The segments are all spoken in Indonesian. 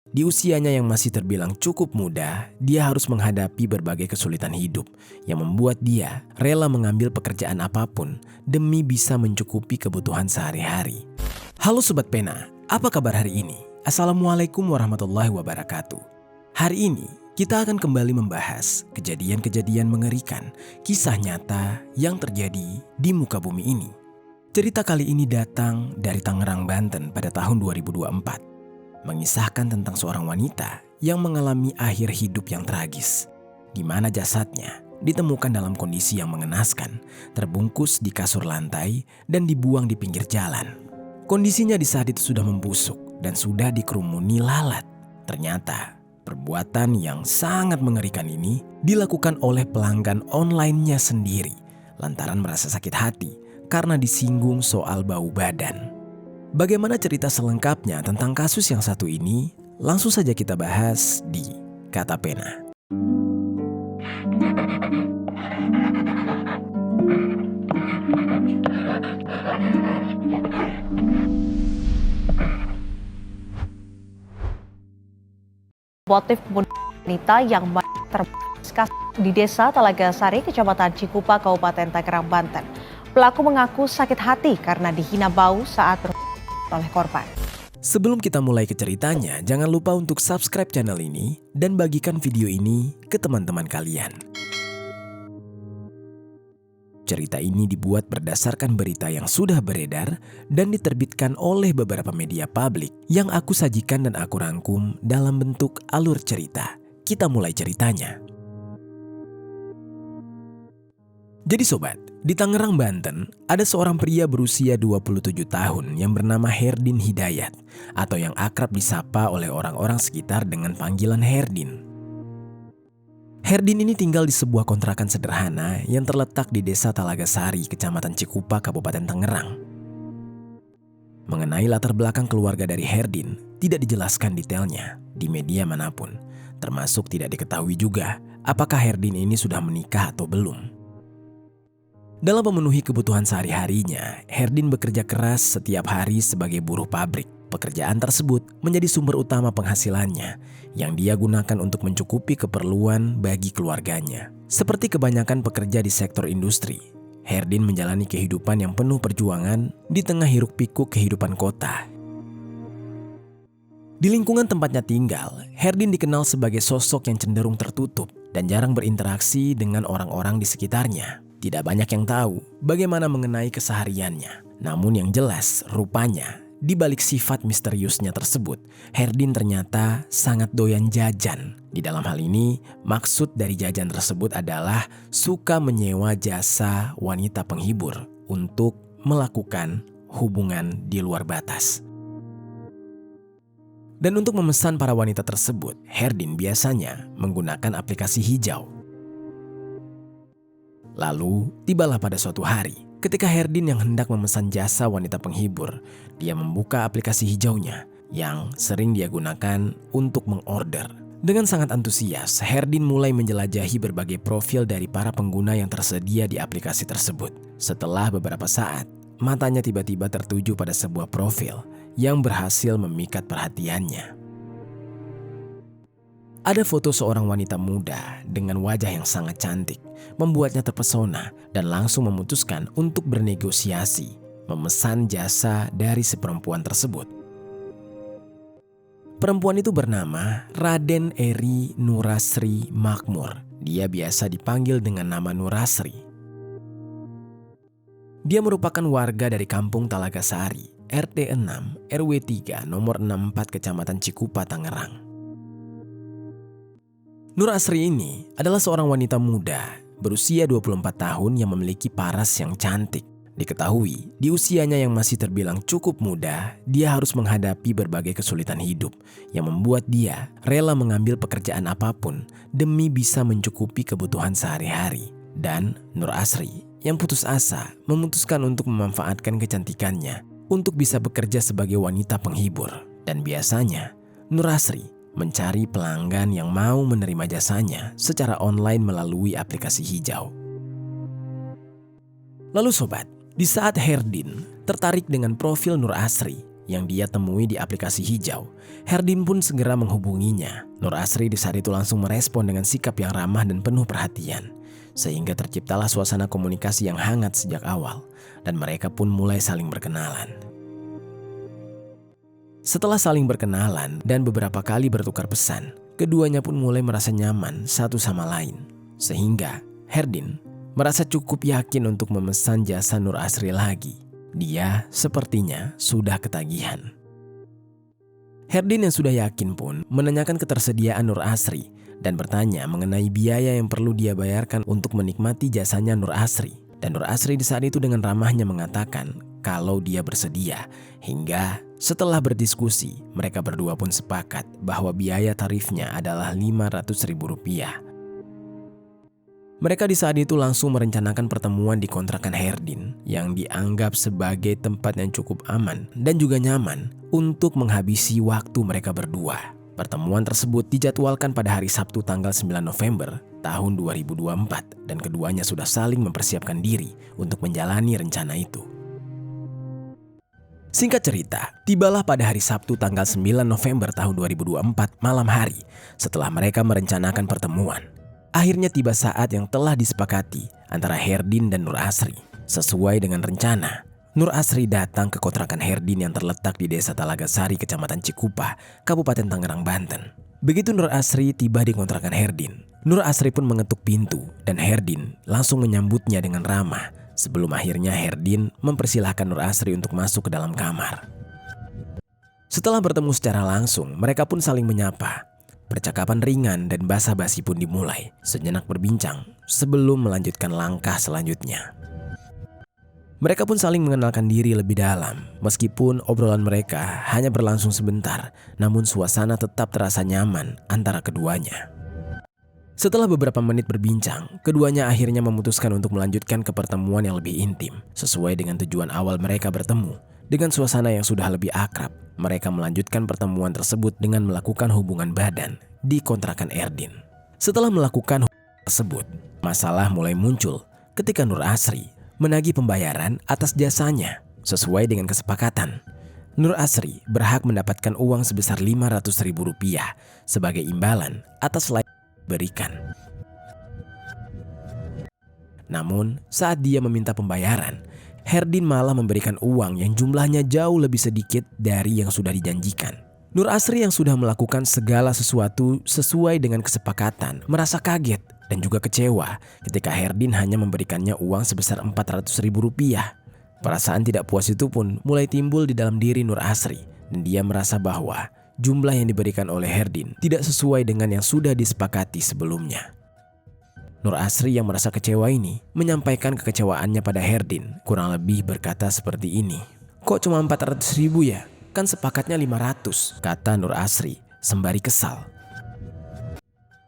Di usianya yang masih terbilang cukup muda, dia harus menghadapi berbagai kesulitan hidup yang membuat dia rela mengambil pekerjaan apapun demi bisa mencukupi kebutuhan sehari-hari. Halo Sobat Pena, apa kabar hari ini? Assalamualaikum warahmatullahi wabarakatuh. Hari ini kita akan kembali membahas kejadian-kejadian mengerikan, kisah nyata yang terjadi di muka bumi ini. Cerita kali ini datang dari Tangerang, Banten pada tahun 2024. Mengisahkan tentang seorang wanita yang mengalami akhir hidup yang tragis, di mana jasadnya ditemukan dalam kondisi yang mengenaskan, terbungkus di kasur lantai dan dibuang di pinggir jalan. Kondisinya di saat itu sudah membusuk dan sudah dikerumuni lalat. Ternyata perbuatan yang sangat mengerikan ini dilakukan oleh pelanggan online-nya sendiri lantaran merasa sakit hati karena disinggung soal bau badan. Bagaimana cerita selengkapnya tentang kasus yang satu ini? Langsung saja kita bahas di Kata Pena. Motif wanita yang terkasus di Desa Talaga Sari, Kecamatan Cikupa, Kabupaten Tangerang, Banten. Pelaku mengaku sakit hati karena dihina bau saat oleh korban. Sebelum kita mulai ke ceritanya, jangan lupa untuk subscribe channel ini dan bagikan video ini ke teman-teman kalian. Cerita ini dibuat berdasarkan berita yang sudah beredar dan diterbitkan oleh beberapa media publik yang aku sajikan dan aku rangkum dalam bentuk alur cerita. Kita mulai ceritanya. Jadi sobat, di Tangerang, Banten, ada seorang pria berusia 27 tahun yang bernama Herdin Hidayat atau yang akrab disapa oleh orang-orang sekitar dengan panggilan Herdin. Herdin ini tinggal di sebuah kontrakan sederhana yang terletak di Desa Talaga Sari, Kecamatan Cikupa, Kabupaten Tangerang. Mengenai latar belakang keluarga dari Herdin, tidak dijelaskan detailnya di media manapun, termasuk tidak diketahui juga apakah Herdin ini sudah menikah atau belum. Dalam memenuhi kebutuhan sehari-harinya, Herdin bekerja keras setiap hari sebagai buruh pabrik. Pekerjaan tersebut menjadi sumber utama penghasilannya yang dia gunakan untuk mencukupi keperluan bagi keluarganya. Seperti kebanyakan pekerja di sektor industri, Herdin menjalani kehidupan yang penuh perjuangan di tengah hiruk-pikuk kehidupan kota. Di lingkungan tempatnya tinggal, Herdin dikenal sebagai sosok yang cenderung tertutup dan jarang berinteraksi dengan orang-orang di sekitarnya. Tidak banyak yang tahu bagaimana mengenai kesehariannya. Namun yang jelas, rupanya di balik sifat misteriusnya tersebut, Herdin ternyata sangat doyan jajan. Di dalam hal ini, maksud dari jajan tersebut adalah suka menyewa jasa wanita penghibur untuk melakukan hubungan di luar batas. Dan untuk memesan para wanita tersebut, Herdin biasanya menggunakan aplikasi hijau. Lalu, tibalah pada suatu hari, ketika Herdin yang hendak memesan jasa wanita penghibur, dia membuka aplikasi hijaunya yang sering dia gunakan untuk mengorder. Dengan sangat antusias, Herdin mulai menjelajahi berbagai profil dari para pengguna yang tersedia di aplikasi tersebut. Setelah beberapa saat, matanya tiba-tiba tertuju pada sebuah profil yang berhasil memikat perhatiannya. Ada foto seorang wanita muda dengan wajah yang sangat cantik, membuatnya terpesona dan langsung memutuskan untuk bernegosiasi, memesan jasa dari si perempuan tersebut. Perempuan itu bernama Raden Eri Nurasri Makmur. Dia biasa dipanggil dengan nama Nurasri. Dia merupakan warga dari Kampung Talaga Sari, RT 6, RW 3, nomor 64, Kecamatan Cikupa, Tangerang. Nurasri ini adalah seorang wanita muda berusia 24 tahun yang memiliki paras yang cantik. Diketahui, di usianya yang masih terbilang cukup muda, dia harus menghadapi berbagai kesulitan hidup yang membuat dia rela mengambil pekerjaan apapun demi bisa mencukupi kebutuhan sehari-hari. Dan Nurasri yang putus asa memutuskan untuk memanfaatkan kecantikannya untuk bisa bekerja sebagai wanita penghibur. Dan biasanya, Nurasri mencari pelanggan yang mau menerima jasanya secara online melalui aplikasi hijau. Lalu sobat, di saat Herdin tertarik dengan profil Nurasri yang dia temui di aplikasi hijau. Herdin pun segera menghubunginya. Nur Asri di saat itu langsung merespon dengan sikap yang ramah dan penuh perhatian. Sehingga terciptalah suasana komunikasi yang hangat sejak awal. Dan mereka pun mulai saling berkenalan. Setelah saling berkenalan dan beberapa kali bertukar pesan, keduanya pun mulai merasa nyaman satu sama lain. Sehingga Herdin merasa cukup yakin untuk memesan jasa Nur Asri lagi. Dia sepertinya sudah ketagihan. Herdin yang sudah yakin pun menanyakan ketersediaan Nur Asri dan bertanya mengenai biaya yang perlu dia bayarkan untuk menikmati jasanya Nur Asri. Dan Nur Asri di saat itu dengan ramahnya mengatakan kalau dia bersedia. Hingga setelah berdiskusi, mereka berdua pun sepakat bahwa biaya tarifnya adalah Rp500.000. Mereka di saat itu langsung merencanakan pertemuan di kontrakan Herdin yang dianggap sebagai tempat yang cukup aman dan juga nyaman untuk menghabisi waktu mereka berdua. Pertemuan tersebut dijadwalkan pada hari Sabtu tanggal 9 November tahun 2024 dan keduanya sudah saling mempersiapkan diri untuk menjalani rencana itu. Singkat cerita, tibalah pada hari Sabtu tanggal 9 November tahun 2024 malam hari setelah mereka merencanakan pertemuan. Akhirnya tiba saat yang telah disepakati antara Herdin dan Nur Asri. Sesuai dengan rencana, Nur Asri datang ke kontrakan Herdin yang terletak di Desa Talaga Sari, Kecamatan Cikupa, Kabupaten Tangerang, Banten. Begitu Nur Asri tiba di kontrakan Herdin, Nur Asri pun mengetuk pintu dan Herdin langsung menyambutnya dengan ramah sebelum akhirnya Herdin mempersilahkan Nur Asri untuk masuk ke dalam kamar. Setelah bertemu secara langsung, mereka pun saling menyapa. Percakapan ringan dan basa-basi pun dimulai. Sejenak berbincang sebelum melanjutkan langkah selanjutnya. Mereka pun saling mengenalkan diri lebih dalam. Meskipun obrolan mereka hanya berlangsung sebentar, namun suasana tetap terasa nyaman antara keduanya. Setelah beberapa menit berbincang, keduanya akhirnya memutuskan untuk melanjutkan ke pertemuan yang lebih intim. Sesuai dengan tujuan awal mereka bertemu, dengan suasana yang sudah lebih akrab, mereka melanjutkan pertemuan tersebut dengan melakukan hubungan badan di kontrakan Herdin. Setelah melakukan hubungan tersebut, masalah mulai muncul ketika Nur Asri menagih pembayaran atas jasanya. Sesuai dengan kesepakatan, Nur Asri berhak mendapatkan uang sebesar Rp500.000 sebagai imbalan atas layanan diberikan. Namun saat dia meminta pembayaran, Herdin malah memberikan uang yang jumlahnya jauh lebih sedikit dari yang sudah dijanjikan. Nur Asri yang sudah melakukan segala sesuatu sesuai dengan kesepakatan merasa kaget dan juga kecewa ketika Herdin hanya memberikannya uang sebesar Rp400.000. Perasaan tidak puas itu pun mulai timbul di dalam diri Nur Asri dan dia merasa bahwa jumlah yang diberikan oleh Herdin tidak sesuai dengan yang sudah disepakati sebelumnya. Nur Asri yang merasa kecewa ini menyampaikan kekecewaannya pada Herdin, kurang lebih berkata seperti ini. "Kok cuma 400.000 ya? Kan sepakatnya 500," kata Nur Asri sembari kesal.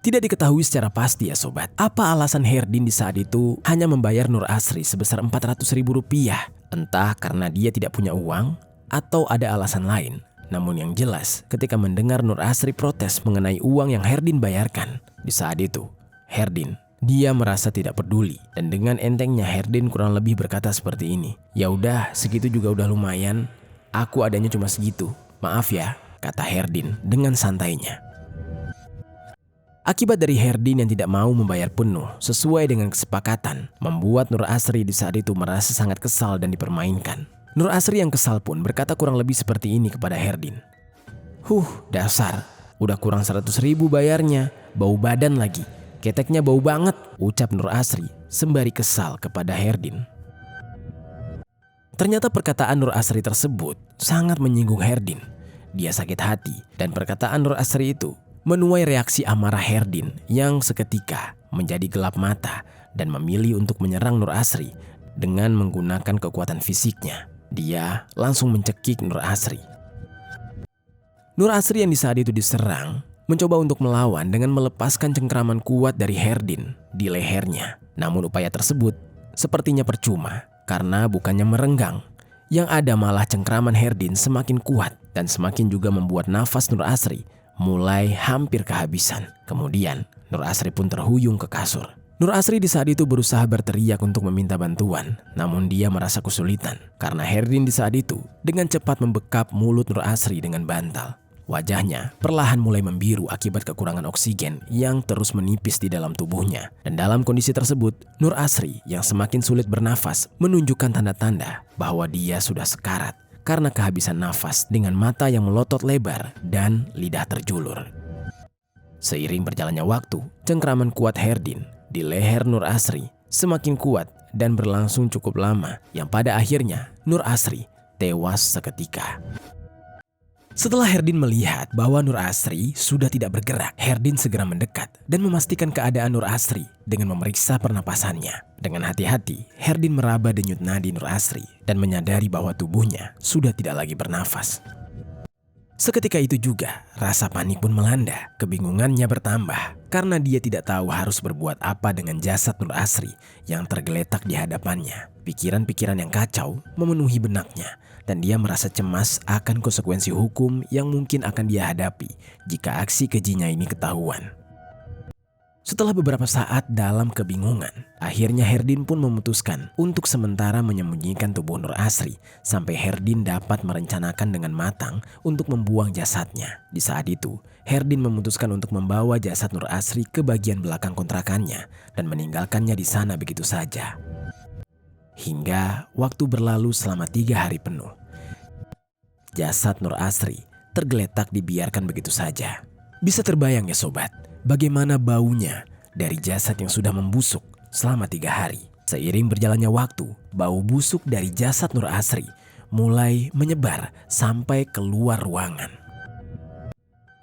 Tidak diketahui secara pasti ya sobat, apa alasan Herdin di saat itu hanya membayar Nur Asri sebesar Rp400.000. Entah karena dia tidak punya uang atau ada alasan lain. Namun yang jelas ketika mendengar Nur Asri protes mengenai uang yang Herdin bayarkan, di saat itu Herdin dia merasa tidak peduli dan dengan entengnya Herdin kurang lebih berkata seperti ini. "Ya udah, segitu juga udah lumayan. Aku adanya cuma segitu. Maaf ya," kata Herdin dengan santainya. Akibat dari Herdin yang tidak mau membayar penuh sesuai dengan kesepakatan, membuat Nur Asri di saat itu merasa sangat kesal dan dipermainkan. Nur Asri yang kesal pun berkata kurang lebih seperti ini kepada Herdin. Dasar, udah kurang 100.000 bayarnya, bau badan lagi. Keteknya bau banget," ucap Nur Asri sembari kesal kepada Herdin. Ternyata perkataan Nur Asri tersebut sangat menyinggung Herdin. Dia sakit hati dan perkataan Nur Asri itu menuai reaksi amarah Herdin yang seketika menjadi gelap mata dan memilih untuk menyerang Nur Asri dengan menggunakan kekuatan fisiknya. Dia langsung mencekik Nur Asri. Nur Asri yang di saat itu diserang mencoba untuk melawan dengan melepaskan cengkraman kuat dari Herdin di lehernya. Namun upaya tersebut sepertinya percuma karena bukannya merenggang. Yang ada malah cengkraman Herdin semakin kuat dan semakin juga membuat nafas Nur Asri mulai hampir kehabisan. Kemudian Nur Asri pun terhuyung ke kasur. Nur Asri di saat itu berusaha berteriak untuk meminta bantuan, namun dia merasa kesulitan karena Herdin di saat itu dengan cepat membekap mulut Nur Asri dengan bantal. Wajahnya perlahan mulai membiru akibat kekurangan oksigen yang terus menipis di dalam tubuhnya. Dan dalam kondisi tersebut, Nur Asri yang semakin sulit bernafas menunjukkan tanda-tanda bahwa dia sudah sekarat karena kehabisan nafas dengan mata yang melotot lebar dan lidah terjulur. Seiring berjalannya waktu, cengkraman kuat Herdin di leher Nur Asri semakin kuat dan berlangsung cukup lama yang pada akhirnya Nur Asri tewas seketika. Setelah Herdin melihat bahwa Nur Asri sudah tidak bergerak, Herdin segera mendekat dan memastikan keadaan Nur Asri dengan memeriksa pernapasannya. Dengan hati-hati, Herdin meraba denyut nadi Nur Asri dan menyadari bahwa tubuhnya sudah tidak lagi bernafas. Seketika itu juga, rasa panik pun melanda. Kebingungannya bertambah karena dia tidak tahu harus berbuat apa dengan jasad Nur Asri yang tergeletak di hadapannya. Pikiran-pikiran yang kacau memenuhi benaknya dan dia merasa cemas akan konsekuensi hukum yang mungkin akan dia hadapi jika aksi kejinya ini ketahuan. Setelah beberapa saat dalam kebingungan, akhirnya Herdin pun memutuskan untuk sementara menyembunyikan tubuh Nur Asri sampai Herdin dapat merencanakan dengan matang untuk membuang jasadnya. Di saat itu, Herdin memutuskan untuk membawa jasad Nur Asri ke bagian belakang kontrakannya dan meninggalkannya di sana begitu saja. Hingga waktu berlalu selama 3 hari penuh. Jasad Nur Asri tergeletak dibiarkan begitu saja. Bisa terbayang ya sobat, bagaimana baunya dari jasad yang sudah membusuk selama 3 hari. Seiring berjalannya waktu, bau busuk dari jasad Nur Asri mulai menyebar sampai keluar ruangan.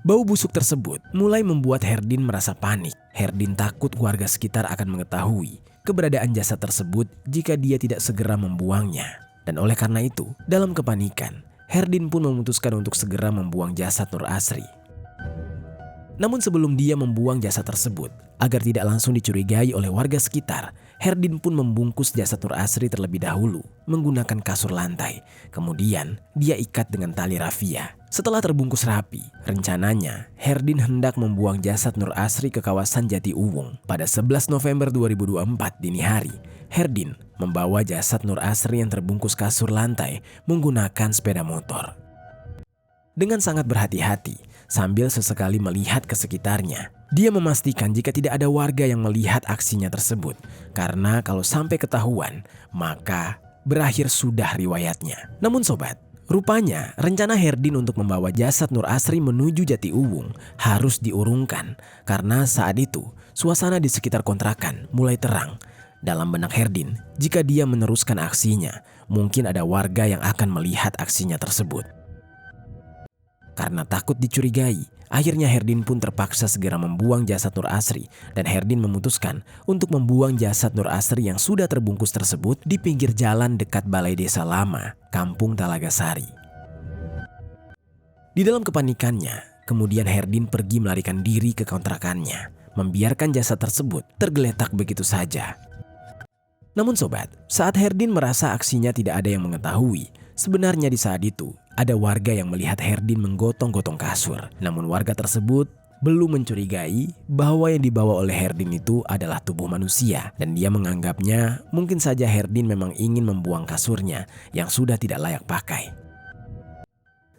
Bau busuk tersebut mulai membuat Herdin merasa panik. Herdin takut warga sekitar akan mengetahui keberadaan jasad tersebut jika dia tidak segera membuangnya. Dan oleh karena itu, dalam kepanikan, Herdin pun memutuskan untuk segera membuang jasad Nur Asri. Namun sebelum dia membuang jasad tersebut, agar tidak langsung dicurigai oleh warga sekitar, Herdin pun membungkus jasad Nur Asri terlebih dahulu menggunakan kasur lantai. Kemudian dia ikat dengan tali rafia. Setelah terbungkus rapi, rencananya Herdin hendak membuang jasad Nur Asri ke kawasan Jatiuwung. Pada 11 November 2024 dini hari, Herdin membawa jasad Nur Asri yang terbungkus kasur lantai menggunakan sepeda motor. Dengan sangat berhati-hati, sambil sesekali melihat ke sekitarnya, dia memastikan jika tidak ada warga yang melihat aksinya tersebut. Karena kalau sampai ketahuan, maka berakhir sudah riwayatnya. Namun sobat, rupanya rencana Herdin untuk membawa jasad Nur Asri menuju Jatiuwung harus diurungkan. Karena saat itu, suasana di sekitar kontrakan mulai terang. Dalam benak Herdin, jika dia meneruskan aksinya, mungkin ada warga yang akan melihat aksinya tersebut. Karena takut dicurigai, akhirnya Herdin pun terpaksa segera membuang jasad Nur Asri dan Herdin memutuskan untuk membuang jasad Nur Asri yang sudah terbungkus tersebut di pinggir jalan dekat Balai Desa Lama, Kampung Talagasari. Di dalam kepanikannya, kemudian Herdin pergi melarikan diri ke kontrakannya, membiarkan jasad tersebut tergeletak begitu saja. Namun sobat, saat Herdin merasa aksinya tidak ada yang mengetahui, sebenarnya di saat itu ada warga yang melihat Herdin menggotong-gotong kasur. Namun warga tersebut belum mencurigai bahwa yang dibawa oleh Herdin itu adalah tubuh manusia. Dan dia menganggapnya mungkin saja Herdin memang ingin membuang kasurnya yang sudah tidak layak pakai.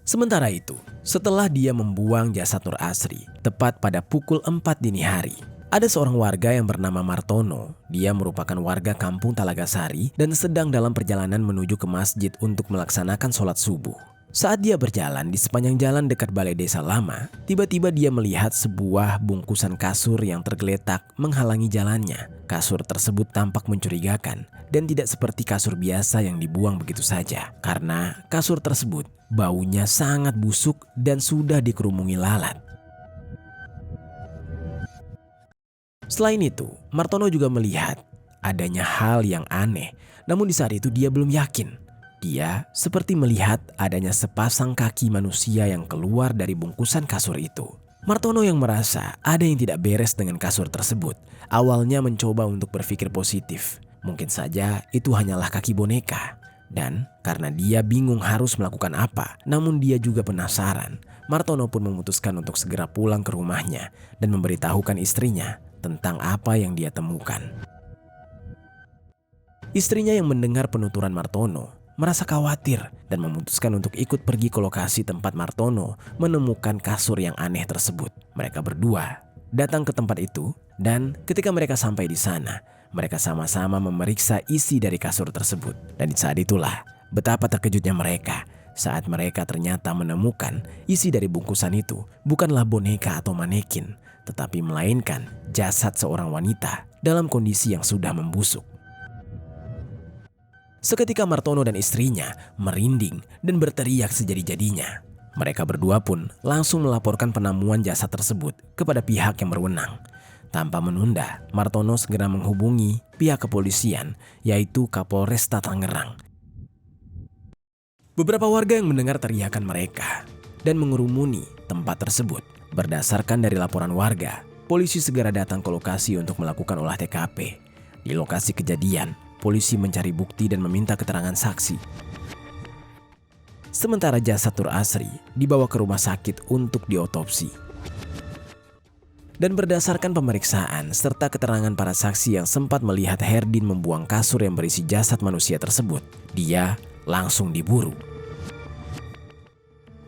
Sementara itu, setelah dia membuang jasad Nur Asri, tepat pada pukul 4 dini hari, ada seorang warga yang bernama Martono. Dia merupakan warga Kampung Talagasari dan sedang dalam perjalanan menuju ke masjid untuk melaksanakan sholat subuh. Saat dia berjalan di sepanjang jalan dekat Balai Desa Lama, tiba-tiba dia melihat sebuah bungkusan kasur yang tergeletak menghalangi jalannya. Kasur tersebut tampak mencurigakan dan tidak seperti kasur biasa yang dibuang begitu saja. Karena kasur tersebut baunya sangat busuk dan sudah dikerumungi lalat. Selain itu, Martono juga melihat adanya hal yang aneh. Namun di saat itu dia belum yakin. Dia seperti melihat adanya sepasang kaki manusia yang keluar dari bungkusan kasur itu. Martono yang merasa ada yang tidak beres dengan kasur tersebut, awalnya mencoba untuk berpikir positif. Mungkin saja itu hanyalah kaki boneka. Dan karena dia bingung harus melakukan apa, namun dia juga penasaran, Martono pun memutuskan untuk segera pulang ke rumahnya dan memberitahukan istrinya tentang apa yang dia temukan. Istrinya yang mendengar penuturan Martono merasa khawatir dan memutuskan untuk ikut pergi ke lokasi tempat Martono menemukan kasur yang aneh tersebut. Mereka berdua datang ke tempat itu dan ketika mereka sampai di sana, mereka sama-sama memeriksa isi dari kasur tersebut. Dan di saat itulah betapa terkejutnya mereka saat mereka ternyata menemukan isi dari bungkusan itu bukanlah boneka atau manekin, tetapi melainkan jasad seorang wanita dalam kondisi yang sudah membusuk. Seketika Martono dan istrinya merinding dan berteriak sejadi-jadinya. Mereka berdua pun langsung melaporkan penemuan jasad tersebut kepada pihak yang berwenang. Tanpa menunda, Martono segera menghubungi pihak kepolisian, yaitu Kapolresta Tangerang. Beberapa warga yang mendengar teriakan mereka dan mengerumuni tempat tersebut. Berdasarkan dari laporan warga, polisi segera datang ke lokasi untuk melakukan olah TKP. Di lokasi kejadian, polisi mencari bukti dan meminta keterangan saksi. Sementara jasad Nur Asri dibawa ke rumah sakit untuk diotopsi. Dan berdasarkan pemeriksaan serta keterangan para saksi yang sempat melihat Herdin membuang kasur yang berisi jasad manusia tersebut, dia langsung diburu.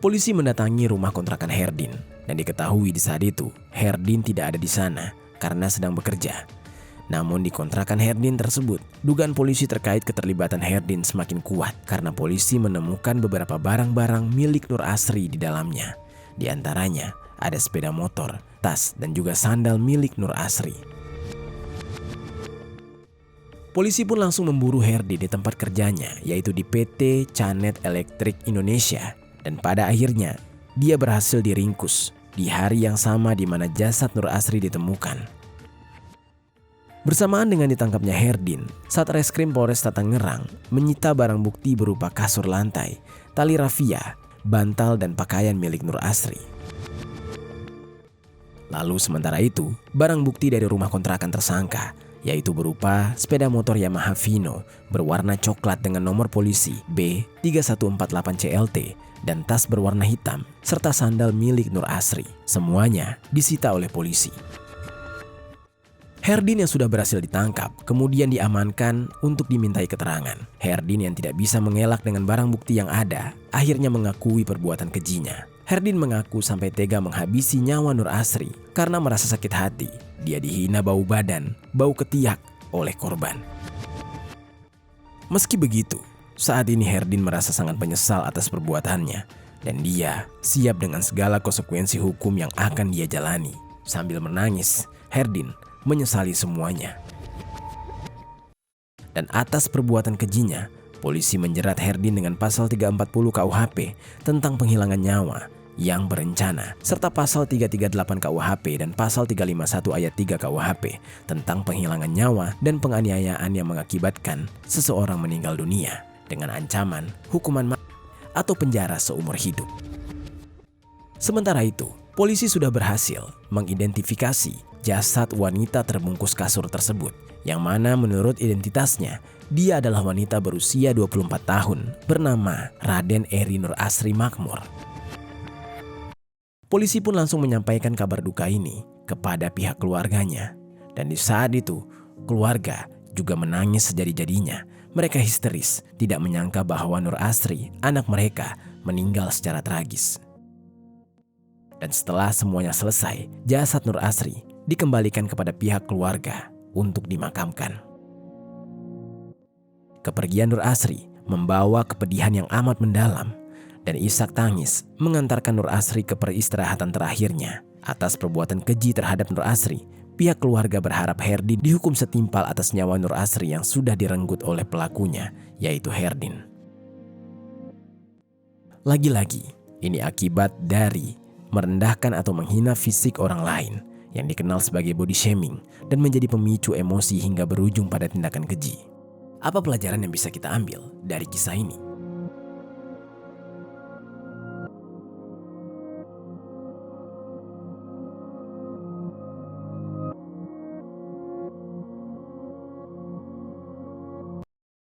Polisi mendatangi rumah kontrakan Herdin dan diketahui di saat itu Herdin tidak ada di sana karena sedang bekerja. Namun di kontrakan Herdin tersebut, dugaan polisi terkait keterlibatan Herdin semakin kuat karena polisi menemukan beberapa barang-barang milik Nur Asri di dalamnya. Di antaranya ada sepeda motor, tas, dan juga sandal milik Nur Asri. Polisi pun langsung memburu Herdin di tempat kerjanya, yaitu di PT Canet Elektrik Indonesia. Dan pada akhirnya, dia berhasil diringkus di hari yang sama di mana jasad Nur Asri ditemukan. Bersamaan dengan ditangkapnya Herdin, Satreskrim Polresta Tangerang menyita barang bukti berupa kasur lantai, tali rafia, bantal, dan pakaian milik Nur Asri. Lalu sementara itu, barang bukti dari rumah kontrakan tersangka, yaitu berupa sepeda motor Yamaha Vino berwarna coklat dengan nomor polisi B3148CLT dan tas berwarna hitam, serta sandal milik Nur Asri. Semuanya disita oleh polisi. Herdin yang sudah berhasil ditangkap kemudian diamankan untuk dimintai keterangan. Herdin yang tidak bisa mengelak dengan barang bukti yang ada akhirnya mengakui perbuatan kejinya. Herdin mengaku sampai tega menghabisi nyawa Nur Asri karena merasa sakit hati. Dia dihina bau badan, bau ketiak oleh korban. Meski begitu, saat ini Herdin merasa sangat menyesal atas perbuatannya dan dia siap dengan segala konsekuensi hukum yang akan dia jalani. Sambil menangis, Herdin menyesali semuanya. Dan atas perbuatan kejinya, polisi menjerat Herdin dengan pasal 340 KUHP tentang penghilangan nyawa yang berencana, serta pasal 338 KUHP dan pasal 351 ayat 3 KUHP tentang penghilangan nyawa dan penganiayaan yang mengakibatkan seseorang meninggal dunia dengan ancaman hukuman mati atau penjara seumur hidup. Sementara itu, polisi sudah berhasil mengidentifikasi jasad wanita terbungkus kasur tersebut, yang mana menurut identitasnya, dia adalah wanita berusia 24 tahun bernama Raden Eri Nur Asri Makmur. Polisi pun langsung menyampaikan kabar duka ini kepada pihak keluarganya. Dan di saat itu, keluarga juga menangis sejadi-jadinya. Mereka histeris, tidak menyangka bahwa Nur Asri, anak mereka, meninggal secara tragis. Dan setelah semuanya selesai, jasad Nur Asri dikembalikan kepada pihak keluarga untuk dimakamkan. Kepergian Nur Asri membawa kepedihan yang amat mendalam dan isak tangis mengantarkan Nur Asri ke peristirahatan terakhirnya. Atas perbuatan keji terhadap Nur Asri, pihak keluarga berharap Herdin dihukum setimpal atas nyawa Nur Asri yang sudah direnggut oleh pelakunya, yaitu Herdin. Lagi-lagi, ini akibat dari merendahkan atau menghina fisik orang lain yang dikenal sebagai body shaming dan menjadi pemicu emosi hingga berujung pada tindakan keji. Apa pelajaran yang bisa kita ambil dari kisah ini?